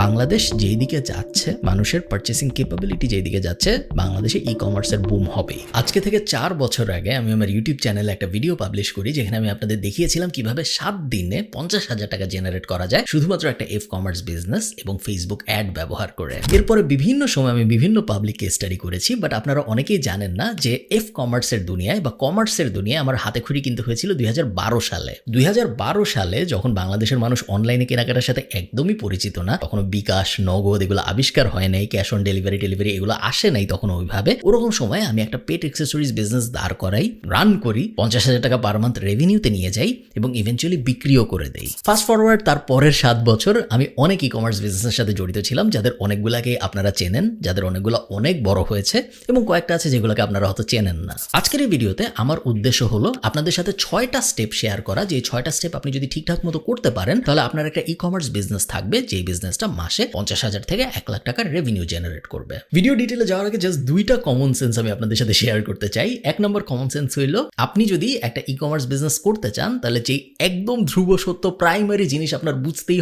বাংলাদেশ যেই দিকে যাচ্ছে, মানুষের পারচেসিং ক্যাপাবিলিটি যেই দিকে যাচ্ছে, বাংলাদেশে ই কমার্সের বুম হবে। আজকে থেকে 4 বছর আগে আমি আমার ইউটিউব চ্যানেলে একটা ভিডিও পাবলিশ করি, যেখানে আমি আপনাদের দেখিয়েছিলাম কিভাবে 7 দিনে 50,000 টাকা জেনারেট করা যায় শুধুমাত্র একটা এফ কমার্স বিজনেস এবং ফেসবুক অ্যাড ব্যবহার করে। এরপরে বিভিন্ন সময় আমি বিভিন্ন পাবলিক কেস স্টাডি করেছি, বাট আপনারা অনেকেই জানেন না যে এফ কমার্সের দুনিয়ায় বা কমার্সের দুনিয়ায় আমার হাতে খড়ি কিন্তু হয়েছিল 2012 সালে। 2012 সালে যখন বাংলাদেশের মানুষ অনলাইনে কেনাকাটার সাথে একদমই পরিচিত না, তখন বিকাশ, নগদ এগুলো আবিষ্কার হয় নাই, ক্যাশ অন ডেলিভারি এগুলো আসে নাই তখন ওইভাবে। ওরকম সময় আমি একটা পেট অ্যাক্সেসরিজ বিজনেস দাঁড় করাই, রান করি, 50,000 টাকা পার মান্থ রেভিনিউতে নিয়ে যাই এবং ইভেনচুয়ালি বিক্রিও করে দেই। ফাস্ট ফরওয়ার্ড তার পরের 7 বছর আমি অনেক ই কমার্স বিজনেসের সাথে জড়িত ছিলাম, যাদের অনেকগুলাকে আপনারা চেনেন, যাদের অনেকগুলো অনেক বড় হয়েছে এবং কয়েকটা আছে যেগুলোকে আপনারা হয়তো চেনেন না। আজকের এই ভিডিওতে আমার উদ্দেশ্য হলো আপনাদের সাথে 6টা স্টেপ শেয়ার করা, যে 6টা স্টেপ আপনি যদি ঠিকঠাক মতো করতে পারেন তাহলে আপনার একটা ই কমার্স বিজনেস থাকবে, যে বিজনেসটা মাসে 50,000 থেকে 1 লাখ টাকার রেভিনিউ জেনারেট করবে। ভিডিও ডিটেলে যাওয়ার আগে জাস্ট 2টা কমন সেন্স আমি আপনাদের সাথে শেয়ার করতে চাই। 1 নম্বর কমন সেন্স হইল, আপনি যদি একটা ই কমার্স বিজনেস করতে চান তাহলে যে একদম ধ্রুব সত্য প্রাইমারি জিনিস আপনার বুঝতেই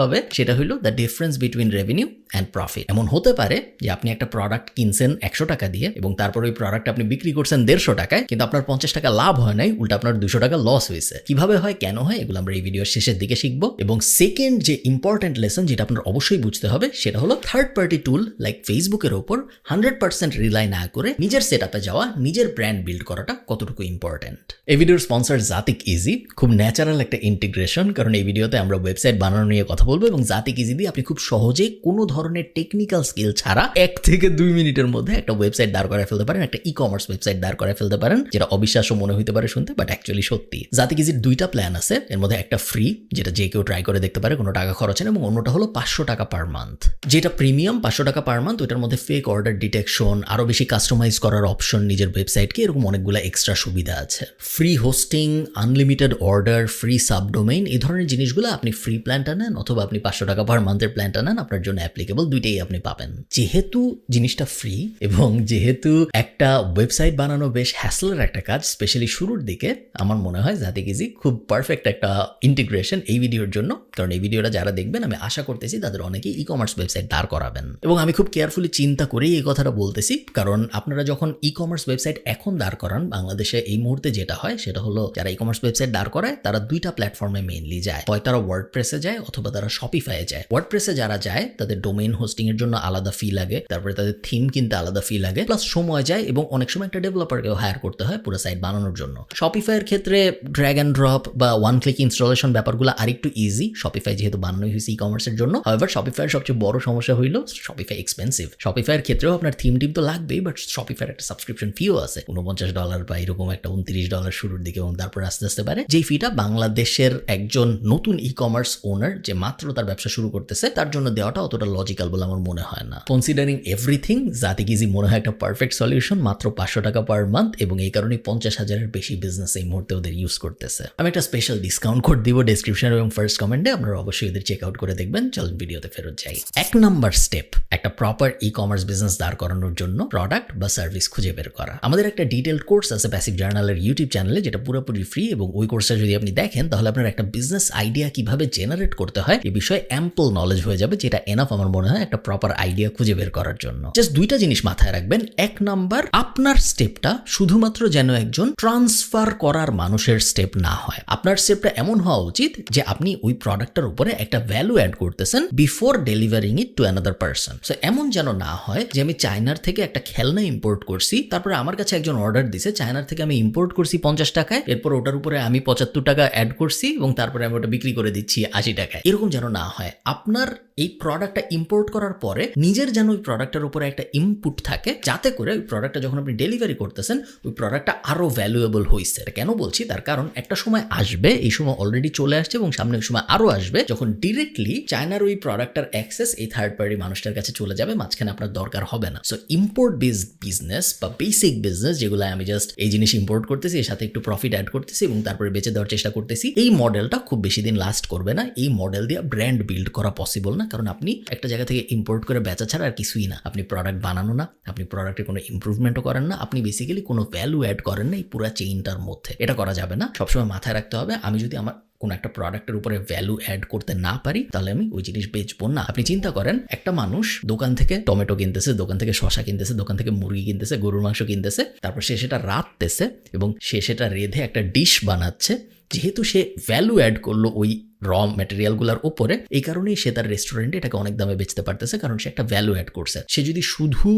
হবে সেটা হইল the difference between revenue and profit. এমন হতে পারে যে আপনি একটা প্রোডাক্ট কিনছেন 100 টাকা দিয়ে এবং তারপর ওই প্রোডাক্ট আপনি বিক্রি করছেন 150 টাকায়, কিন্তু আপনার 50 টাকা লাভ হয় নাই, উল্টা আপনার 200 টাকা লস হয়েছে। কিভাবে হয়, কেন হয়, এগুলো আমরা এই ভিডিওর শেষের দিকে শিখবো। এবং সেকেন্ড যে ইম্পর্টেন্ট লেসন যেটা আপনার অবশ্যই বুঝতে হবে সেটা হলো থার্ড পার্টি টুল লাইক ফেসবুকের ওপর 100% রিলাই না করে নিজের সেটআপে যাওয়া, নিজের ব্র্যান্ড বিল্ড করাটা কতটুকু ইম্পর্টেন্ট। এই ভিডিওর স্পন্সর জাতিক ইজি। খুব ন্যাচারাল একটা ইন্টিগ্রেশন, কারণ এই ভিডিওতে আমরা ওয়েবসাইট বানানো নিয়ে কথা বলবো এবং জাতিক ইজি দিয়ে আপনি খুব সহজেই কোনো ধরনের টেকনিক্যাল স্কিল ছাড়া 1 থেকে 2 মিনিটের মধ্যে একটা ওয়েবসাইট দাঁড় করায় ফেলতে পারেন, একটা ই কমার্স ওয়েবসাইট দাঁড় করায় ফেলতে পারেন, যেটা অবিশ্বাস্য মনে হতে পারে শুনতে, বাট অ্যাকচুয়ালি সত্যি। জাতিক ইজির 2টা প্ল্যান আছে, এর মধ্যে একটা ফ্রি, যেটা যে কেউ ট্রাই করে দেখতে পারে, কোনো টাকা খরচ নেই, এবং অন্যটা হলো 500 টাকা পার মান্থ। যেটা প্রিমিয়াম 500 টাকা পার মান্থ, ওটার মধ্যে ফেক অর্ডার ডিটেকশন, আরো বেশি কাস্টমাইজ করার অপশন নিজের ওয়েবসাইটকে, এরকম অনেকগুলো এক্সট্রা সুবিধা আছে। Free hosting, unlimited order, free subdomain, এই ধরনের জিনিসগুলো আপনি ফ্রি প্ল্যানটা নেন অথবা আপনি 500 টাকা পার মান্থের প্ল্যানটা নেন, আপনার জন্য অ্যাপ্লিকেবল, দুইটাই আপনি পাবেন। যেহেতু জিনিসটা ফ্রি এবং যেহেতু একটা ওয়েবসাইট বানানো বেশ হ্যাসলের একটা কাজ, স্পেশালি শুরুর দিকে, আমার মনে হয় জাতিক ইজি খুব পারফেক্ট একটা ইন্টিগ্রেশন এই ভিডিওর জন্য। কারণ এই ভিডিওটা যারা দেখবেন আমি আশা করতেছি তাদের অনেকেই ই কমার্স ওয়েবসাইট দাঁড় করাবেন, এবং আমি খুব কেয়ারফুলি চিন্তা করেই এই কথাটা বলতেছি। কারণ আপনারা যখন ই কমার্স ওয়েবসাইট এখন দাঁড় করান, বাংলাদেশে এই মুহূর্তে যেটা হয় সেটা হলো, যারা ই কমার্স ওয়েবসাইট দাঁড় করায় তারা 2টা প্ল্যাটফর্মে মেইনলি যায়, হয় তারা ওয়ার্ডপ্রেসে যায় অথবা তারা শপিফাইয়ে যায়। ওয়ার্ডপ্রেসে যারা যায় তাদের ডোমেইন হোস্টিং এর জন্য আলাদা ফি লাগে, তারপরে তাদের থিম কিনতে আলাদা ফি লাগে, প্লাস সময় যায় এবং অনেক সময় একটা ডেভেলপারকেও হায়ার করতে হয় পুরো সাইট বানানোর জন্য। শপিফাইয়ের ক্ষেত্রে ড্র্যাগ অ্যান্ড ড্রপ বা ওয়ান ক্লিক ইনস্টলেশন ব্যাপারগুলো আরেকটু ইজি, শপিফাই যেহেতু বানানোই হয়েছে ই কমার্সের জন্য। হাওয়েভার শপিফাইয়ের সবচেয়ে বড় সমস্যা হইলো শপিফাই এক্সপেন্সিভ। শপিফাইয়ের ক্ষেত্রেও আপনার থিম তো লাগবেই, বাট শপিফাইয়ের একটা সাবস্ক্রিপশন ফিও আছে, $49 বা এরকম একটা $29 শুরুর দিকে, এবং তারপর আস্তে আস্তে পারে, যেই ফিটা বাংলাদেশের একজন নতুন ই কমার্স ওনার যে মাত্র তার ব্যবসা শুরু করতেছে তার জন্য দেওয়াটা অতটা লজিক্যাল বলে আমার মনে হয় না। কনসিডারিং এভরিথিং, জাতিক ইজি মনে হয় একটা পারফেক্ট সলিউশন, মাত্র 500 টাকা পার মান্থ, এবং এই কারণে 50,000-এর বেশি বিজনেস এই মুহূর্তে ওদের ইউজ করতেছে। আমি একটা স্পেশাল ডিসকাউন্ট কোড দিব ডেসক্রিপশন এবং ফার্স্ট কমেন্টে, আপনারা অবশ্যই ওদের চেক আউট করে দেখবেন। চলুন ভিডিওতে ফেরত যাই। 1 নাম্বার স্টেপ, একটা প্রপার ই কমার্স বিজনেস দাঁড় করানোর জন্য প্রোডাক্ট বা সার্ভিস খুঁজে বের করা। আমাদের একটা ডিটেইলড কোর্স আছে প্যাসিভ জার্নালের ইউটিউব চ্যানেলে, যেটা পুরোপুরি ফ্রি, এবং ওই কোর্সটা যদি আপনি দেখেন তাহলে আপনার একটা বিজনেস আইডিয়া কিভাবে জেনারেট করতে হয় এই বিষয়ে অ্যাম্পল নলেজ হয়ে যাবে, যেটা এনাফ আমার মনে হয় একটা প্রপার আইডিয়া খুঁজে বের করার জন্য। জাস্ট 2টা জিনিস মাথায় রাখবেন। 1 নাম্বার, আপনার স্টেপটা শুধুমাত্র যেন একজন ট্রান্সফার করার মানুষের স্টেপ না হয়। আপনার স্টেপটা এমন হওয়া উচিত যে আপনি ওই প্রোডাক্টটার উপরে একটা ভ্যালু অ্যাড করতেছেন before delivering it to another person. So এমন যেন না হয় যে আমি চায়নার থেকে একটা খেলনা ইম্পোর্ট করছি, তারপরে আমার কাছে একজন অর্ডার দিছে, চায়নার থেকে আমি ইম্পোর্ট করছি 50 টাকায়, এরপর ওটার উপরে আমি 75 টাকা অ্যাড করছি এবং তারপরে আমি ওটা বিক্রি করে দিচ্ছি 80 টাকায়। এরকম যেন না হয়। আপনার এই প্রোডাক্টটা ইম্পোর্ট করার পরে নিজের যেন ওই প্রোডাক্টের উপরে একটা ইনপুট থাকে, যাতে করে ওই প্রোডাক্টটা যখন আপনি ডেলিভারি করতেছেন ওই প্রোডাক্টটা আরো ভ্যালুয়েবল হয়েছে। কেন বলছি, তার কারণ একটা সময় আসবে, এই সময় অলরেডি চলে আসছে এবং সামনে ওই সময় আরো আসবে, যখন ডিরেক্টলি চায়নার ওই প্রোডাক্টটার অ্যাক্সেস এই থার্ড পার্টি মানুষটার কাছে চলে যাবে, মাঝখানে আপনার দরকার হবে না। সো ইম্পোর্ট বেসড বিজনেস বা বেসিক বিজনেস, যেগুলো আমি জাস্ট এই জিনিস ইম্পোর্ট করতেছি, এর সাথে একটু প্রফিট অ্যাড করতেছি এবং তারপরে বেচে দেওয়ার চেষ্টা করতেছি, এই মডেলটা খুব বেশি দিন লাস্ট করবে না। এই মডেল দিয়ে ব্র্যান্ড বিল্ড করা পসিবল না, কারণ আপনি একটা জায়গা থেকে ইম্পোর্ট করে বেচা ছাড়া আর কিছুই না। আপনি প্রোডাক্ট বানানো না, আপনি প্রোডাক্টে কোনো ইমপ্রুভমেন্টও করেন না, আপনি বেসিক্যালি কোনো ভ্যালু অ্যাড করেন না এই পুরো চেইনটার মধ্যে। এটা করা যাবে না। সবসময় মাথায় রাখতে হবে, আমি যদি আমার কোনো একটা প্রোডাক্টের উপরে ভ্যালু অ্যাড করতে না পারি তাহলে আমি ওই জিনিস বেচবো না। আপনি চিন্তা করেন, একটা মানুষ দোকান থেকে টমেটো কিনতেছে, দোকান থেকে শসা কিনতেছে, দোকান থেকে মুরগি কিনতেছে, গরুর মাংস কিনতেছে, তারপর সে সেটা রাঁধতেছে এবং সে সেটা রেঁধে একটা ডিশ বানাচ্ছে। যেহেতু সে ভ্যালু অ্যাড করলো ওই র ম্যাটেরিয়ালগুলোর উপরে, এই কারণেই সে তার রেস্টুরেন্টে এটাকে অনেক দামে বেচতে পারতেছে, কারণ সে একটা ভ্যালু অ্যাড করছে। সে যদি শুধু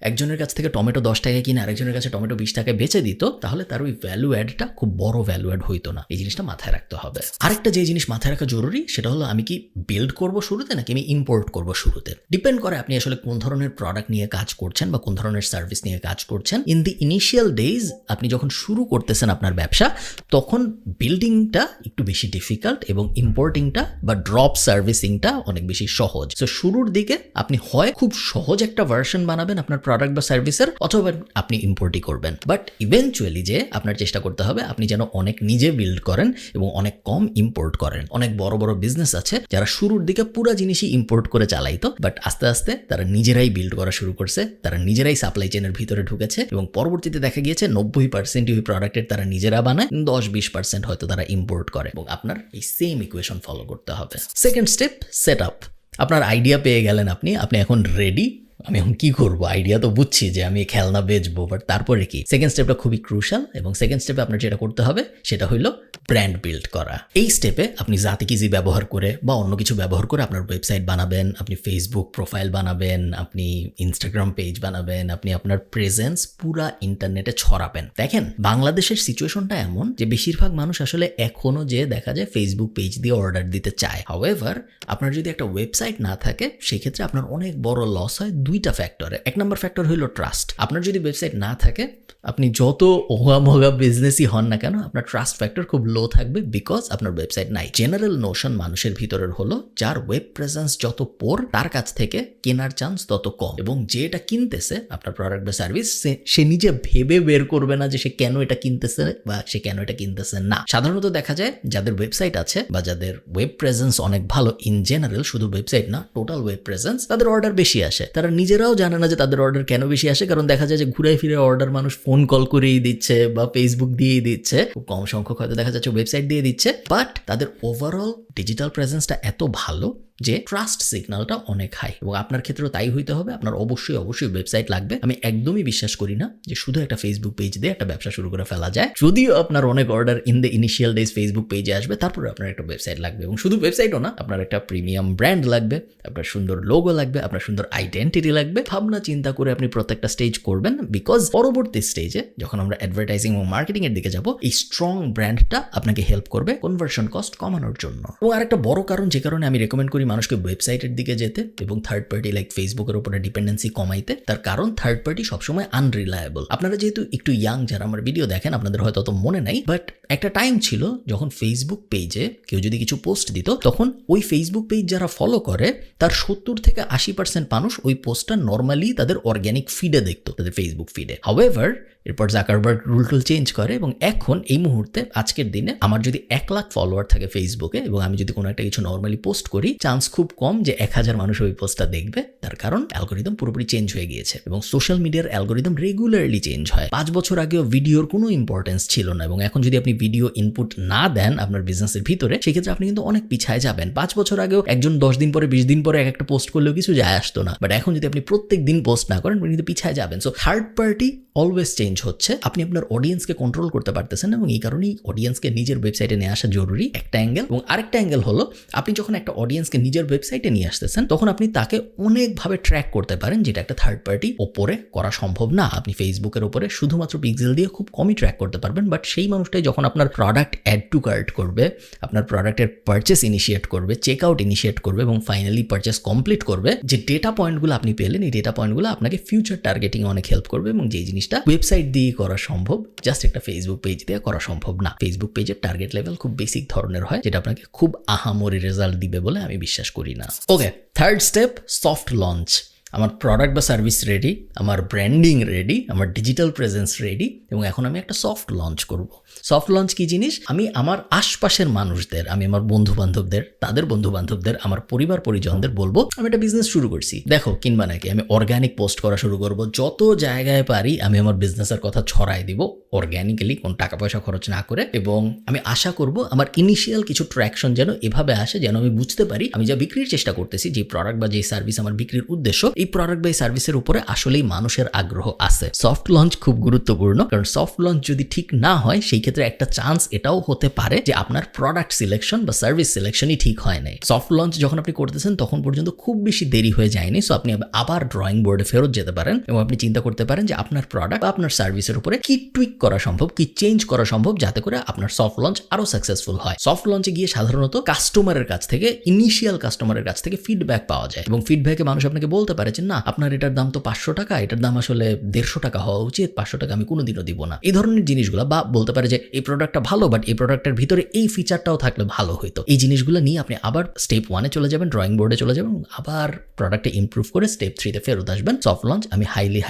একজনের কাছ থেকে টমেটো 10 টাকায় কিনে আরেকজনের কাছে টমেটো 20 টাকায় বেচে দিত, তাহলে তার ওই ভ্যালু অ্যাডটা খুব বড় ভ্যালু অ্যাড হইতো না। এই জিনিসটা মাথায় রাখতে হবে। আরেকটা যে জিনিস মাথায় রাখা জরুরি সেটা হলো, আমি কি বিল্ড করব শুরুতে নাকি আমি ইম্পোর্ট করব শুরুতে। ডিপেন্ড করে আপনি আসলে কোন ধরনের প্রোডাক্ট নিয়ে কাজ করছেন বা কোন ধরনের সার্ভিস নিয়ে কাজ করছেন। ইন দি ইনিশিয়াল ডেজ আপনি যখন শুরু করতেছেন আপনার ব্যবসা, তখন বিল্ডিংটা একটু বেশি ডিফিকাল্ট এবং ইম্পোর্টিংটা বা ড্রপ সার্ভিসিংটা অনেক বেশি সহজ। তো শুরুর দিকে আপনি হয় খুব সহজ একটা ভার্সন বানাবেন আপনার প্রোডাক্ট বা সার্ভিসের, অথবা আপনি ইম্পোর্টই করবেন। বাট ইভেনচুয়ালি যে আপনার চেষ্টা করতে হবে আপনি যেন অনেক নিজে বিল্ড করেন এবং অনেক কম ইম্পোর্ট করেন। অনেক বড় বড় বিজনেস আছে যারা শুরুর দিকে পুরো জিনিসই ইম্পোর্ট করে চালাইতো, বাট আস্তে আস্তে তারা নিজেরাই বিল্ড করা শুরু করছে, তারা নিজেরাই সাপ্লাই চেনের ভিতরে ঢুকেছে এবং পরবর্তীতে দেখা গিয়েছে 90% ওই প্রোডাক্টের তারা নিজেরা বানায়, 10-20% হয়তো তারা ইম্পোর্ট করে। এবং আপনার এই সেম ইকুয়েশন ফলো করতে হবে। Second step, set up. আপনার আইডিয়া পেয়ে গেলেন, আপনি এখন রেডি। আমি এখন কি করবো, আইডিয়া তো বুঝছি যে আমি খেলনা বেচবো, বাট তারপরে কি? সেকেন্ড স্টেপটা খুবই ক্রুশাল এবং সেকেন্ড স্টেপে আপনার যেটা করতে হবে সেটা হলো ব্র্যান্ড বিল্ড করা। এই স্টেপে আপনি জাতিকিজি ব্যবহার করে বা অন্য কিছু ব্যবহার করে আপনার ওয়েবসাইট বানাবেন, আপনি ফেসবুক প্রোফাইল বানাবেন, আপনি ইনস্টাগ্রাম পেজ বানাবেন, আপনি আপনার প্রেজেন্স পুরা ইন্টারনেটে ছড়াবেন। দেখেন, বাংলাদেশের সিচুয়েশনটা এমন যে বেশিরভাগ মানুষ আসলে এখনো যে দেখা যায় ফেসবুক পেজ দিয়ে অর্ডার দিতে চায়। হাউএভার, আপনার যদি একটা ওয়েবসাইট না থাকে সেক্ষেত্রে আপনার অনেক বড় লস হয় দুইটা ফ্যাক্টরে। এক নম্বর ফ্যাক্টর হইল ট্রাস্ট। আপনার যদি ওয়েবসাইট না থাকে, আপনি যত ওহামোগা বিজনেসই হন না কেন, আপনার ট্রাস্ট ফ্যাক্টর খুব লো থাকবে, বিকজ আপনার ওয়েবসাইট নাই। জেনারেল নোশন মানুষের ভিতরের হলো, যার ওয়েব প্রেজেন্স যত পোর তার কাছ থেকে কেনার চান্স তত কম, এবং যে এটা কিনতেছে আপনার প্রোডাক্ট বা সার্ভিস, সে নিজে ভেবে বের করবে না যে সে কেন এটা কিনতেছে বা সে কেন এটা কিনতেছে না। সাধারণত দেখা যায় যাদের ওয়েবসাইট আছে বা যাদের ওয়েব প্রেজেন্স অনেক ভালো, ইন জেনারেল, শুধু ওয়েবসাইট না, টোটাল ওয়েব প্রেজেন্স, তাদের অর্ডার বেশি আসে। তারা নিজেরাও জানে না যে তাদের অর্ডার কেন বেশি আসে, কারণ দেখা যায় যে ঘুরে ফিরে অর্ডার মানুষ ফোন কল করেই দিচ্ছে বা ফেসবুক দিয়েই দিচ্ছে, খুব কম সংখ্যক হয়তো দেখা যাচ্ছে ওয়েবসাইট দিয়ে দিচ্ছে। বাট তাদের ওভারঅল ডিজিটাল প্রেজেন্সটা এত ভালো যে ট্রাস্ট সিগন্যালটা অনেক হাই, এবং আপনার ক্ষেত্রেও তাই হইতে হবে। আপনার অবশ্যই ওয়েবসাইট লাগবে। আমি একদমই বিশ্বাস করি না যে শুধু একটা ফেসবুক পেজ দিয়ে একটা ব্যবসা শুরু করে ফেলা যায়। যদিও আপনার অনেক order in the initial days Facebook পেজে আসবে, তারপরে আপনার একটা ওয়েবসাইট লাগবে, এবং শুধু ওয়েবসাইটও না, আপনার একটা প্রিমিয়াম ব্র্যান্ড লাগবে, আপনার সুন্দর লোগো লাগবে, আপনার সুন্দর আইডেন্টিটি লাগবে। ভাবনা চিন্তা করে আপনি প্রত্যেকটা স্টেজ করবেন, বিকজ পরবর্তী স্টেজে যখন আমরা অ্যাডভার্টাইজিং এবং মার্কেটিং এর দিকে যাব, এই স্ট্রং ব্র্যান্ডটা আপনাকে হেল্প করবে কনভার্সন কস্ট কমানোর জন্য। এবং আরেকটা বড় কারণ যে কারণে আমি রেকমেন্ড করি মানুষকে ওয়েবসাইটের দিকে যেতে এবং থার্ড পার্টি লাইক ফেসবুকের উপরে ডিপেন্ডেন্সি কমাইতে, তার কারণ থার্ড পার্টি সবসময় আনরিলায়েবল। আপনারা যেহেতু একটু ইয়াং, যারা আমার ভিডিও দেখেন, আপনাদের হয়তো অত মনে নাই, বাট একটা টাইম ছিল যখন ফেসবুক পেজে কেউ যদি কিছু পোস্ট দিত, তখন ওই ফেসবুক পেজ যারা ফলো করে তার 70-80% মানুষ ওই পোস্টটা নর্মালি তাদের অর্গ্যানিক ফিডে দেখতো, তাদের ফেসবুক ফিডে। হাউএভার, এরপর জাকারবার্গ রুল চেঞ্জ করে, এবং এখন এই মুহূর্তে আজকের দিনে আমার যদি 1 লাখ ফলোয়ার থাকে ফেসবুকে এবং আমি যদি কোনো একটা কিছু নর্মালি পোস্ট করি, চান্স খুব কম যে 1000 মানুষ ওই পোস্টটা দেখবে। তার কারণ অ্যালগোরিদম পুরোপুরি চেঞ্জ হয়ে গিয়েছে, এবং সোশ্যাল মিডিয়ার অ্যালগোরিদম রেগুলারলি চেঞ্জ হয়। 5 বছর আগেও ভিডিওর কোনো ইম্পর্টেন্স ছিল না, এবং এখন যদি আপনি ভিডিও ইনপুট না দেন আপনার বিজনেসের ভিতরে, সেক্ষেত্রে আপনি কিন্তু অনেক পিছায় যাবেন। 5 বছর আগেও একজন 10 দিন পরে 20 দিন পরে একটা পোস্ট করলেও কিছু যায় আসতো না, বাট এখন যদি আপনি প্রত্যেক দিন পোস্ট না করেন, আপনি কিন্তু পিছায় যাবেন। So third party always change হচ্ছে। আপনি আপনার অডিয়েন্সকে কন্ট্রোল করতে পারতেছেন, এবং এই কারণেই অডিয়েন্সকে নিজের ওয়েবসাইটে নিয়ে আসা জরুরি, একটা অ্যাঙ্গেল। এবং আরেকটা অ্যাঙ্গেল হলো, আপনি যখন একটা অডিয়েন্সকে নিজের ওয়েবসাইটে নিয়ে আসতেছেন, তখন আপনি তাকে অনেকভাবে ট্র্যাক করতে পারেন, যেটা একটা থার্ড পার্টি ওপরে করা সম্ভব না। আপনি ফেসবুকের উপরে শুধুমাত্র পিক্সেল দিয়ে খুব কমই ট্র্যাক করতে পারবেন, বাট সেই মানুষটাই যখন আপনার প্রোডাক্ট অ্যাড টু কার্ট করবে, আপনার প্রোডাক্টের পারচেস ইনিশিয়েট করবে, চেক আউট ইনিশিয়েট করবে এবং ফাইনালি পারচেস কমপ্লিট করবে, যে ডেটা পয়েন্টগুলো আপনি পেলেন, এই ডেটা পয়েন্টগুলো আপনাকে ফিউচার টার্গেটিং অনেক হেল্প করবে, এবং যেই জিনিসটা ওয়েবসাইট দিয়ে করা সম্ভব, জাস্ট একটা ফেসবুক পেজ দিয়ে করা সম্ভব না। ফেসবুক পেজের টার্গেট লেভেল খুব বেসিক ধরনের হয়, যেটা আপনাকে খুব আহামরি রেজাল্ট দিবে বলে আমি বিশ্বাস করি না। ওকে, থার্ড স্টেপ, সফট লঞ্চ। আমার প্রোডাক্ট বা সার্ভিস রেডি, আমার ব্র্যান্ডিং রেডি, আমার ডিজিটাল প্রেজেন্স রেডি, এবং এখন আমি একটা সফট লঞ্চ করব। সফট লঞ্চ কি জিনিস? আমি আমার আশপাশের মানুষদের, আমি আমার বন্ধু বান্ধবদের, তাদের বন্ধু বান্ধবদের, আমার পরিবার পরিজনদের বলবো আমি একটা বিজনেস শুরু করছি, দেখো কিনবা নাকি। আমি অর্গানিক পোস্ট করা শুরু করব, যত জায়গায় পারি আমি আমার বিজনেসের কথা ছড়াই দিব অর্গানিক্যালি, কোন টাকা পয়সা খরচ না করে। এবং আমি আশা করব আমার ইনিশিয়াল কিছু ট্র্যাকশন যেন এভাবে আসে, যেন আমি বুঝতে পারি আমি যা বিক্রির চেষ্টা করতেছি, যে প্রোডাক্ট বা যে সার্ভিস আমার বিক্রির উদ্দেশ্য, এই প্রোডাক্ট বা এই সার্ভিসের উপরে আসলেই মানুষের আগ্রহ আছে। সফট লঞ্চ খুব গুরুত্বপূর্ণ, কারণ সফট লঞ্চ যদি ঠিক না হয় সেই ক্ষেত্রে একটা চান্স এটাও হতে পারে যে আপনার প্রোডাক্ট সিলেকশন বা সার্ভিস সিলেকশনই ঠিক হয় নাই। সফট লঞ্চ যখন আপনি করতেছেন তখন পর্যন্ত খুব বেশি দেরি হয়ে যায়নি, সো আপনি আবার ড্রয়িং বোর্ডে ফেরত যেতে পারেন এবং আপনি চিন্তা করতে পারেন যে আপনার প্রোডাক্ট বা আপনার সার্ভিসের উপরে কি টুইক করা সম্ভব, কি চেঞ্জ করা সম্ভব, যাতে করে আপনার সফট লঞ্চ আরো সাকসেসফুল হয়। সফট লঞ্চে গিয়ে সাধারণত কাস্টমারের কাছ থেকে, ইনিশিয়াল কাস্টমারের কাছ থেকে ফিডব্যাক পাওয়া যায়, এবং ফিডব্যাকে মানুষ আপনাকে বলতে পারে যে না, আপনার এটার দাম তো 500 টাকা, এটার দাম আসলে 150 টাকা হওয়া উচিত, 500 টাকা আমি কোনোদিনও দিব না, এই ধরনের জিনিসগুলো। বা বলতে পারে যে এই প্রোডাক্টটা ভালো, বাট এই প্রোডাক্টের ভিতরে এই ফিচারটাও থাকলে ভালো হইতো। এই জিনিসগুলো নিয়ে আপনি আবার স্টেপ 1-এ চলে যাবেন, ড্রয়িং বোর্ডে চলে যাবেন, আবার প্রোডাক্টে ইমপ্রুভ করে স্টেপ 3-তে ফেরত আসবেন। সফট লঞ্চ আমি হাইলি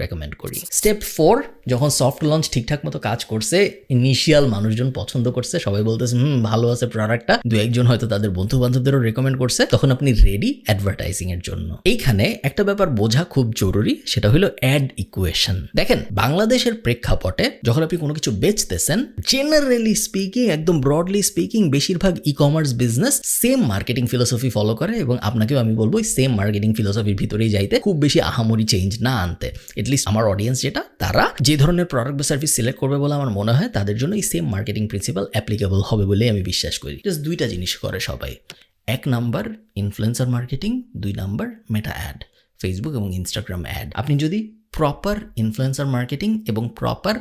রেকমেন্ড করি। স্টেপ 4, যখন সফট লঞ্চ ঠিকঠাক মতো কাজ করছে, ইনিশিয়াল মানুষজন পছন্দ করছে, সবাই বলতেছে ভালো আছে প্রোডাক্টটা, দু একজন হয়তো তাদের বন্ধু বান্ধবদেরও রেকমেন্ড করছে, তখন আপনি রেডি অ্যাডভার্টাইজিং এর জন্য। এইখানে একটা ব্যাপার বোঝা খুব জরুরি, সেটা হলো অ্যাড ইকুয়েশন। দেখেন, বাংলাদেশের প্রেক্ষাপটে যখন আপনি কোনো কিছু বেচতেছেন, জেনারেলি স্পিকিং, একদম ব্রডলি স্পিকিং, বেশিরভাগ e commerce business same marketing philosophy follow করে, এবং আপনাকেও আমি বলবো সেম মার্কেটিং ফিলোসফির ভিতরেই যাইতে, খুব বেশি আহামরি চেঞ্জ না আনতে। এটলিস্ট আমার অডিয়েন্স যেটা, তারা যে ধরনের প্রোডাক্ট বা সার্ভিস সিলেক্ট করবে বলে আমার মনে হয়, তাদের জন্য এই সেম মার্কেটিং প্রিন্সিপাল অ্যাপ্লিকেবল হবে বলে আমি বিশ্বাস করি। জাস্ট দুইটা জিনিস করে সবাই। 1 নাম্বার ইনফ্লুয়েন্সার মার্কেটিং, 2 নাম্বার মেটা অ্যাড, ফেসবুক এবং ইনস্টাগ্রাম অ্যাড। আপনি যদি প্রপার ইনফ্লুয়েন্সার মার্কেটিং এবং প্রপার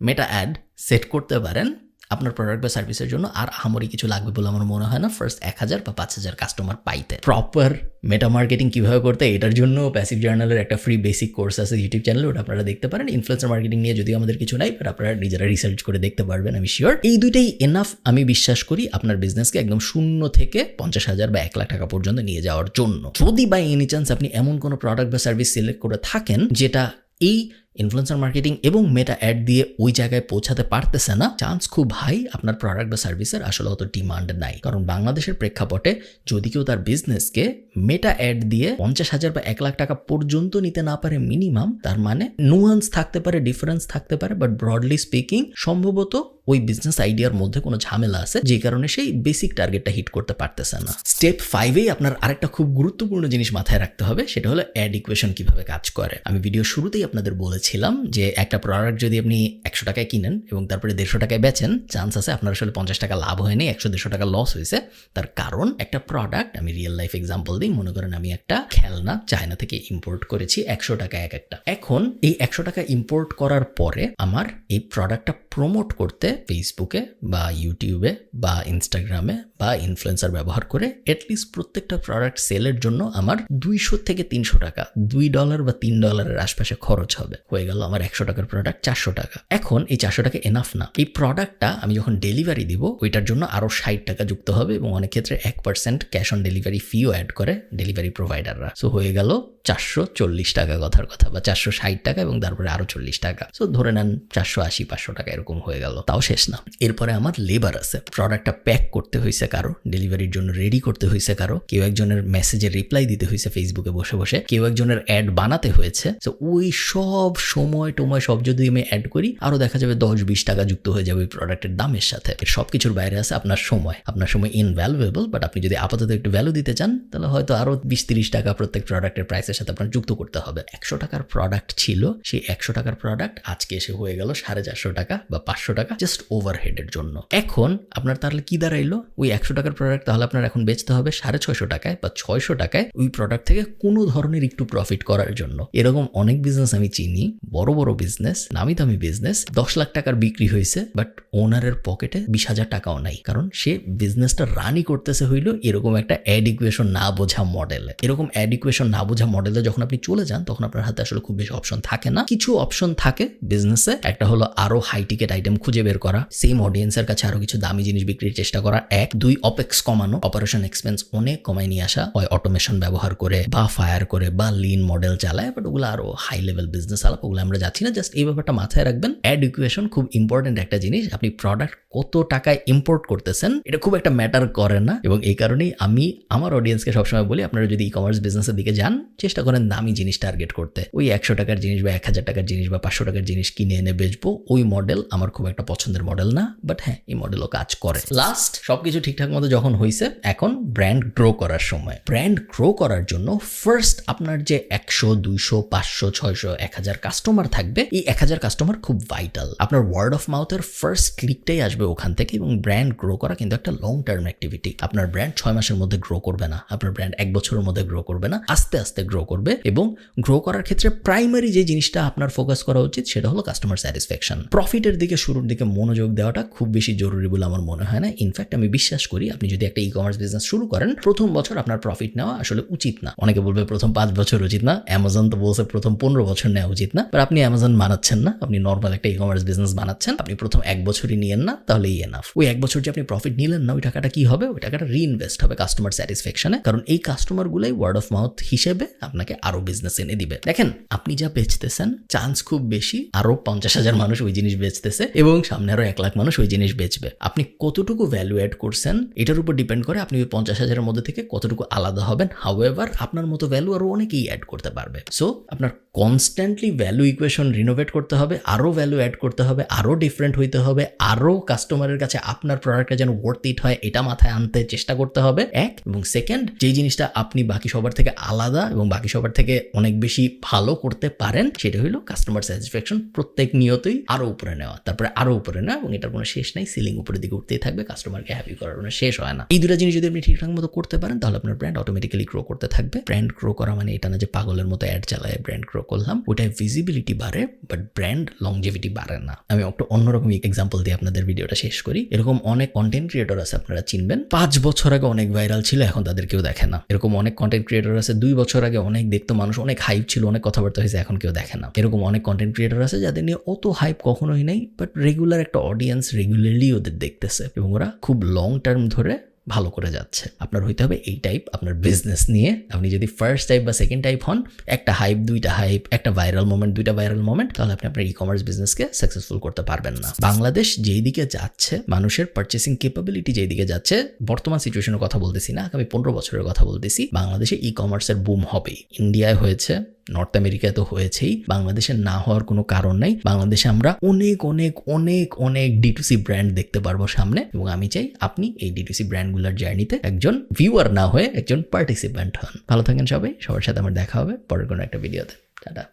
মেটা অ্যাড সেট করতে পারেন, আপনার প্রোডাক্ট বা সার্ভিসের জন্য আর আহামরি কিছু লাগবে বলে আমার মনে হয় না ফার্স্ট 1000 বা 5000 কাস্টমার পাইতে। প্রপার মেটা মার্কেটিং কিভাবে করতে, এটার জন্য প্যাসিভ জার্নালের একটা ফ্রি বেসিক কোর্স আছে ইউটিউব চ্যানেলে, ওটা আপনারা দেখতে পারেন। ইনফ্লুয়েন্সার মার্কেটিং নিয়ে যদি আমাদের কিছু নাই, বাট আপনারা নিজেরা রিসার্চ করে দেখতে পারবেন, আমি শিওর। এই দুইটাই এনাফ আমি বিশ্বাস করি আপনার বিজনেসকে একদম 0 থেকে 50,000 বা 1 লাখ টাকা পর্যন্ত নিয়ে যাওয়ার জন্য। যদি বাই এনি চান্স আপনি এমন কোনো প্রোডাক্ট বা সার্ভিস সিলেক্ট করে থাকেন যেটা এই ইনফ্লুয়েন্সার মার্কেটিং এবং মেটা অ্যাড দিয়ে ওই জায়গায় পৌঁছাতে পারতেছে না, চান্স খুব হাই আপনার প্রোডাক্ট বা সার্ভিসের আসলে অত ডিমান্ড নাই। কারণ বাংলাদেশের প্রেক্ষাপটে যদি কেউ তার বিজনেসকে মেটা অ্যাড দিয়ে 50,000 বা 1 লাখ টাকা পর্যন্ত নিতে না পারে মিনিমাম, তার মানে নুয়ান্স থাকতে পারে, ডিফারেন্স থাকতে পারে, বাট ব্রডলি স্পিকিং সম্ভবত ওই বিজনেস আইডিয়ার মধ্যে কোনো ঝামেলা আছে, যে কারণে সেই বেসিক টার্গেটটা হিট করতে পারতেছে না। স্টেপ 5-এই আপনার আরেকটা খুব গুরুত্বপূর্ণ জিনিস মাথায় রাখতে হবে, সেটা হলো অ্যাড ইকুয়েশন কিভাবে কাজ করে। আমি ভিডিও শুরুতেই আপনাদের বলেছিলাম যে একটা প্রোডাক্ট যদি আপনি 100 টাকায় কিনেন এবং তারপরে 150 টাকায় বেচেন, চান্স আছে আপনার আসলে 50 টাকা লাভ হয়নি, 100-150 টাকা লস হয়েছে। তার কারণ একটা প্রোডাক্ট, আমি রিয়েল লাইফ এক্সাম্পল দিই, মনে করেন আমি একটা খেলনা চায়না থেকে ইম্পোর্ট করেছি 100 টাকায় এক একটা। এখন এই 100 টাকা ইম্পোর্ট করার পরে আমার এই প্রোডাক্টটা প্রমোট করতে ফেসবুকে বা ইউটিউবে বা ইনস্টাগ্রামে বা ইনফ্লুয়েন্সার ব্যবহার করে এটলিস্ট প্রত্যেকটা প্রোডাক্ট সেলের জন্য আমার 200 থেকে 300 টাকা, $2 বা $3 আশপাশে খরচ হবে। হয়ে গেল আমার 100 টাকার প্রোডাক্ট 400 টাকা। এখন এই 400 টাকা এনাফ না, এই প্রোডাক্টটা আমি যখন ডেলিভারি দিব ওইটার জন্য আরো 60 টাকা যুক্ত হবে, এবং অনেক ক্ষেত্রে 1% ক্যাশ অন ডেলিভারি ফিও অ্যাড করে ডেলিভারি প্রোভাইডাররা। সো হয়ে গেল 440 টাকা কথার কথা, বা 460 টাকা এবং তারপরে আরো 40 টাকা। সো ধরে নেন 480-500 টাকা এরকম হয়ে গেল। তাও শেষ না, এরপরে আমার লেবার আছে, প্রোডাক্টটা প্যাক করতে হয়েছে কারো, ডেলিভারির জন্য রেডি করতে হয়েছে কারো, কেউ একজনের মেসেজে রিপ্লাই দিতে হয়েছে ফেসবুকে বসে বসে, কেউ একজনের অ্যাড বানাতে হয়েছে। তো ওই সব সময় সব যদি আমি অ্যাড করি, আরো দেখা যাবে 10-20 টাকা যুক্ত হয়ে যাবে ওই প্রোডাক্টের দামের সাথে। এর সবকিছুর বাইরে আছে আপনার সময়। আপনার সময় ইনভ্যালুয়েবল, বাট আপনি যদি আপাতত একটু ভ্যালু দিতে চান, তাহলে হয়তো আরো 20-30 টাকা প্রত্যেক প্রোডাক্টের প্রাইসের সাথে আপনার যুক্ত করতে হবে। 100 টাকার প্রোডাক্ট ছিল, সেই 100 টাকার প্রোডাক্ট আজকে এসে হয়ে গেল 450 টাকা বা 500 টাকা, জাস্ট ওভারহেডের জন্য। এখন আপনার তাহলে কি দাঁড়াইলো, ওই 100 টাকার প্রোডাক্ট তাহলে আপনার এখন বেচতে হবে 650 টাকায় বা 600 টাকায়, ওই প্রোডাক্ট থেকে কোনো ধরনের একটু প্রফিট করার জন্য। এরকম অনেক বিজনেস আমি চিনি, বড় বড় বিজনেস, নামি দামি বিজনেস, 10 লাখ টাকার বিক্রি হয়েছে, বাট ওনারের পকেটে 20,000 টাকাও নাই, কারণ সে বিজনেসটা রানই করতেছে হইলো এরকম একটা অ্যাড ইকুয়েশন না বোঝা মডেলে। এরকম অ্যাড ইকুয়েশন না বোঝা মডেলে যখন আপনি চলে যান তখন আপনার হাতে আসলে খুব বেশি অপশন থাকে না। কিছু অপশন থাকে বিজনেসে, একটা হলো আরো হাই টিকেট আইটেম খুঁজে বের করা, সেম অডিয়েন্সের কাছে আরো কিছু দামি জিনিস বিক্রির চেষ্টা করা, 1 2 অপেক্স কমানো, অপারেশন এক্সপেন্স অনেক কমায় নিয়ে আসা, হয় অটোমেশন ব্যবহার করে বা ফায়ার করে বা লিন মডেল চালায়, বাট ওগুলো আরো হাই লেভেল বিজনেস আলাপ, ওগুলো আমরা যাচ্ছি না। জাস্ট এই ব্যাপারটা মাথায় রাখবেন, অ্যাড ইকুয়েশন খুব ইম্পর্টেন্ট একটা জিনিস। আপনি প্রোডাক্ট কত টাকায় ইম্পোর্ট করতেছেন এটা খুব একটা ম্যাটার করে না, এবং এই কারণেই আমি আমার অডিয়েন্সকে সবসময় বলি আপনারা যদি ই কমার্স বিজনেসের দিকে যান চেষ্টা করেন দামি জিনিস টার্গেট করতে। ওই 100 টাকার জিনিস বা 1000 টাকার জিনিস বা 500 টাকার জিনিস কিনে এনে বেচবো, ওই মডেল আমার খুব একটা পছন্দের মডেল না, বাট হ্যাঁ এই মডেলও কাজ করে। লাস্ট সবকিছু ঠিকঠাক মতো যখন হয়েছে, এখন ব্র্যান্ড গ্রো করার সময়। ব্র্যান্ড গ্রো করার জন্য ফার্স্ট আপনার যে 100 200 500 600 1000 কাস্টমার থাকবে, এই 1000 কাস্টমার খুব ভাইটাল। আপনার ওয়ার্ড অফ মাউথের ফার্স্ট ক্লিকটাই আসবে ওখান থেকে, এবং ব্র্যান্ড গ্রো করা কিন্তু একটা লং টার্ম অ্যাক্টিভিটি। আপনার ব্র্যান্ড 6 মাসের মধ্যে গ্রো করবে না, আপনার ব্র্যান্ড 1 বছরের মধ্যে গ্রো করবে না, আস্তে আস্তে গ্রো করবে। এবং গ্রো করার ক্ষেত্রে প্রাইমারি যে জিনিসটা আপনার ফোকাস করা উচিত সেটা হলো কাস্টমার স্যাটিসফ্যাকশন। প্রফিটের দিকে শুরুর দিকে মনোযোগ দেওয়াটা খুব বেশি জরুরি বলে আমার মনে হয় না। ইনফ্যাক্ট আমি বিশ্বাস করি আপনি যদি একটা ই কমার্স বিজনেস শুরু করেন, প্রথম বছর আপনার প্রফিট নেওয়া আসলে উচিত না। অনেকে বলবে প্রথম 5 বছর উচিত না, অ্যামাজন তো বলছে প্রথম 15 বছর নেওয়া উচিত না, বাট আপনি অ্যামাজন বানাচ্ছেন না, আপনি নর্মাল একটা ই কমার্স বিজনেস বানাচ্ছেন, আপনি প্রথম 1 বছরই নিয়েন না, তাহলেই এনাফ। ওই 1 বছর যে আপনি প্রফিট নিলেন না, ওই টাকাটা কি হবে? ওই টাকাটা রিইনভেস্ট হবে কাস্টমার স্যাটিসফ্যাকশনে, কারণ এই কাস্টমারগুলাই ওয়ার্ড অফ মাউথ হিসেবে আপনাকে আরো বিজনেস এনে দিবে। দেখেন আপনি যা বেচতেছেন চান্স খুব বেশি আরো 50,000 মানুষ ওই জিনিস বেচতেছে, এবং সামনে আরো 1 লাখ মানুষ ওই জিনিস বেচবে। আপনি কতটুকু ভ্যালু অ্যাড করছেন এটার উপর ডিপেন্ড করে আপনি ওই 50,000-এর মধ্যে থেকে কতটুকু আলাদা হবেন। হাউএভার আপনার মতো ভ্যালু আরো অনেকেই অ্যাড করতে পারবে। সো আপনার কনস্ট্যান্টলি ভ্যালু ইকুয়েশন রিনোভেট করতে হবে, আরো ভ্যালু অ্যাড করতে হবে, আরো ডিফারেন্ট হইতে হবে, আরো কাস্টমারের কাছে আপনার প্রোডাক্টটা যেন ওয়ার্থ ইট হয় এটা মাথায় আনতে চেষ্টা করতে হবে, 1। এবং সেকেন্ড, যেই জিনিসটা আপনি বাকি সবার থেকে আলাদা এবং বাকি সবার থেকে অনেক বেশি ভালো করতে পারেন সেটা হলো কাস্টমার স্যাটিসফ্যাকশন প্রত্যেক নিয়তই আরো উপরে নেওয়া, তারপরে আরো উপরে নেওয়া, এবং এটার কোনো শেষ নাই। সিলিং উপরের দিকে উঠতেই থাকবে, কাস্টমারকে হ্যাপি করার কোনো শেষ হয় না। এই দুটো জিনিস যদি আপনি ঠিকঠাক মতো করতে পারেন তাহলে আপনার ব্র্যান্ড অটোমেটিক্যালি গ্রো করতে থাকবে। ব্র্যান্ড গ্রো করা মানে এটা না যে পাগলের মতো অ্যাড চালায় ব্র্যান্ড গ্রো করলাম, ওটাই ভিজিবিলিটি বাড়ে, বাট ব্র্যান্ড লংজিভিটি বাড়ে না। আমি একটা অন্যরকম এক্সাম্পল দিয়ে আপনাদের ভিডিওটা শেষ করি। এরকম অনেক কন্টেন্ট ক্রিয়েটর আছে আপনারা চিনবেন, 5 বছর আগে অনেক ভাইরাল ছিল, এখন তাদের কেউ দেখে না। এরকম অনেক কন্টেন্ট ক্রিয়েটর আছে 2 বছর আগে অনেক দেখতো মানুষ, অনেক হাইপ ছিল, অনেক কথাবার্তা হয়েছে, এখন কেউ দেখে না। এরকম অনেক কন্টেন্ট ক্রিয়েটর আছে যাদের নিয়ে অত হাইপ কখনোই নেই, বাট রেগুলার একটা অডিয়েন্স রেগুলারলি ওদের দেখতেছে, এবং ওরা খুব লং টার্ম ধরে ভালো করে যাচ্ছে। আপনার হইতে হবে এই টাইপ আপনার বিজনেস নিয়ে। আপনি যদি ফার্স্ট টাইপ বা সেকেন্ড টাইপ হন, একটা হাইপ, 2টা হাইপ, একটা ভাইরাল মোমেন্ট, 2টা ভাইরাল মোমেন্ট, তাহলে আপনি আপনার ই কমার্স বিজনেসকে সাকসেসফুল করতে পারবেন না। বাংলাদেশ যেই দিকে যাচ্ছে, মানুষের পারচেসিং ক্যাপাবিলিটি যেই দিকে যাচ্ছে, বর্তমান সিচুয়েশনের কথা বলতেছি না, আগামী 15 বছরের কথা বলতেছি, বাংলাদেশে ই কমার্সের বুম হবেই। ইন্ডিয়ায় হয়েছে, নর্থ আমেরিকায় তো হয়েছেই, বাংলাদেশে না হওয়ার কোনো কারণ নাই। বাংলাদেশে আমরা অনেক অনেক অনেক অনেক D2C ব্র্যান্ড দেখতে পারবো সামনে, এবং আমি চাই আপনি এই D2C ব্র্যান্ডগুলোর জার্নিতে একজন ভিউয়ার না হয়ে একজন পার্টিসিপেন্ট হন। ভালো থাকেন সবাই, সবার সাথে আমার দেখা হবে পরের কোনো একটা ভিডিওতে। টাটা।